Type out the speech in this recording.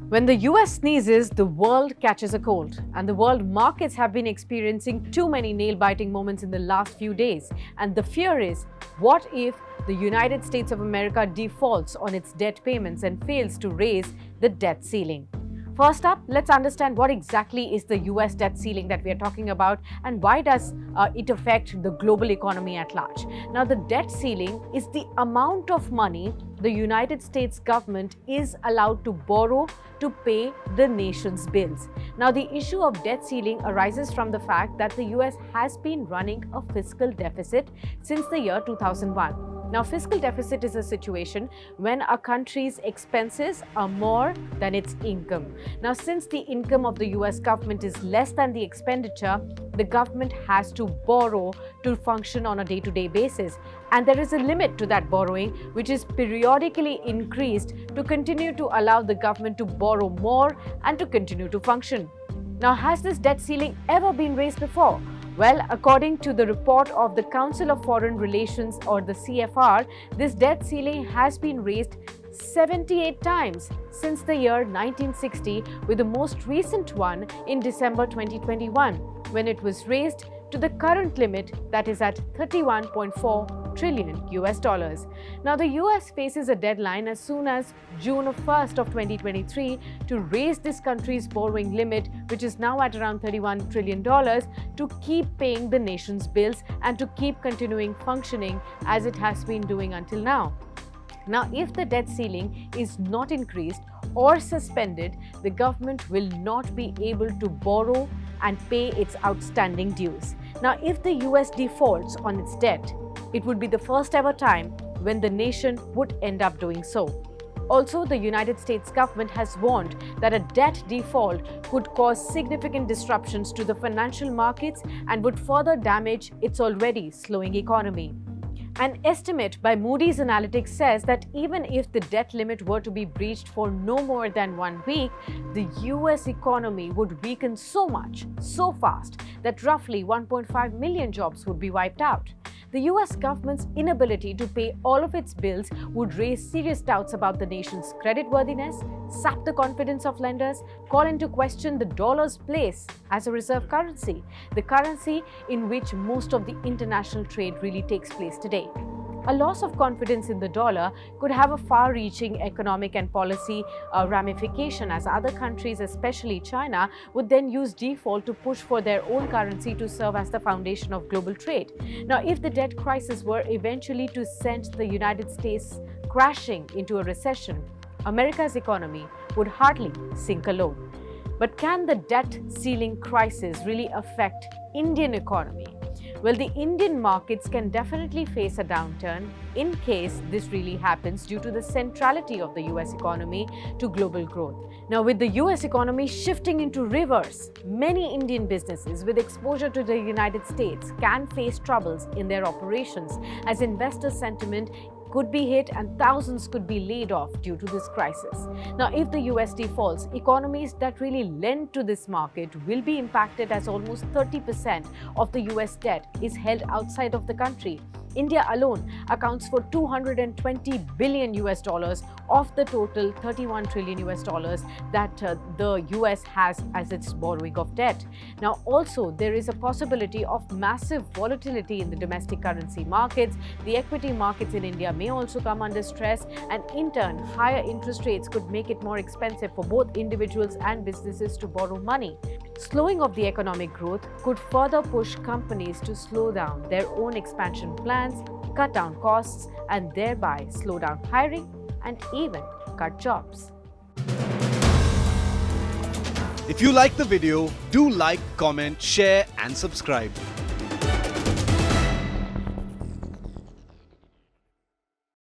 When the US sneezes, the world catches a cold, and the world markets have been experiencing too many nail-biting moments in the last few days. And the fear is, what if the United States of America defaults on its debt payments and fails to raise the debt ceiling? First up, let's understand what exactly is the US debt ceiling that we are talking about and why does it affect the global economy at large. Now, the debt ceiling is the amount of money the United States government is allowed to borrow to pay the nation's bills. Now, the issue of debt ceiling arises from the fact that the US has been running a fiscal deficit since the year 2001. Now, fiscal deficit is a situation when a country's expenses are more than its income. Now, since the income of the US government is less than the expenditure, the government has to borrow to function on a day-to-day basis. And there is a limit to that borrowing, which is periodically increased to continue to allow the government to borrow more and to continue to function. Now, has this debt ceiling ever been raised before? Well, according to the report of the Council of Foreign Relations, or the CFR, this debt ceiling has been raised 78 times since the year 1960, with the most recent one in December 2021, when it was raised to the current limit that is at 31.4 trillion US dollars. Now, the US faces a deadline as soon as June 1st of 2023 to raise this country's borrowing limit, which is now at around $31 trillion, to keep paying the nation's bills and to keep continuing functioning as it has been doing until now. Now, if the debt ceiling is not increased or suspended, the government will not be able to borrow and pay its outstanding dues. Now, if the US defaults on its debt, it would be the first ever time when the nation would end up doing so. Also, the United States government has warned that a debt default could cause significant disruptions to the financial markets and would further damage its already slowing economy. An estimate by Moody's Analytics says that even if the debt limit were to be breached for no more than 1 week, the US economy would weaken so much, so fast, that roughly 1.5 million jobs would be wiped out. The US government's inability to pay all of its bills would raise serious doubts about the nation's creditworthiness, sap the confidence of lenders, call into question the dollar's place as a reserve currency, the currency in which most of the international trade really takes place today. A loss of confidence in the dollar could have a far-reaching economic and policy ramification, as other countries, especially China, would then use default to push for their own currency to serve as the foundation of global trade. Now, if the debt crisis were eventually to send the United States crashing into a recession, America's economy would hardly sink alone. But can the debt ceiling crisis really affect Indian economy? Well, the Indian markets can definitely face a downturn in case this really happens due to the centrality of the US economy to global growth. Now, with the US economy shifting into reverse, many Indian businesses with exposure to the United States can face troubles in their operations as investor sentiment could be hit and thousands could be laid off due to this crisis. Now, if the US defaults, economies that really lend to this market will be impacted, as almost 30% of the US debt is held outside of the country. India alone accounts for 220 billion US dollars of the total 31 trillion US dollars that the US has as its borrowing of debt. Now, also there is a possibility of massive volatility in the domestic currency markets. The equity markets in India may also come under stress, and in turn, higher interest rates could make it more expensive for both individuals and businesses to borrow money. Slowing of the economic growth could further push companies to slow down their own expansion plans, cut down costs, and thereby slow down hiring and even cut jobs. If you like the video, do like, comment, share and subscribe.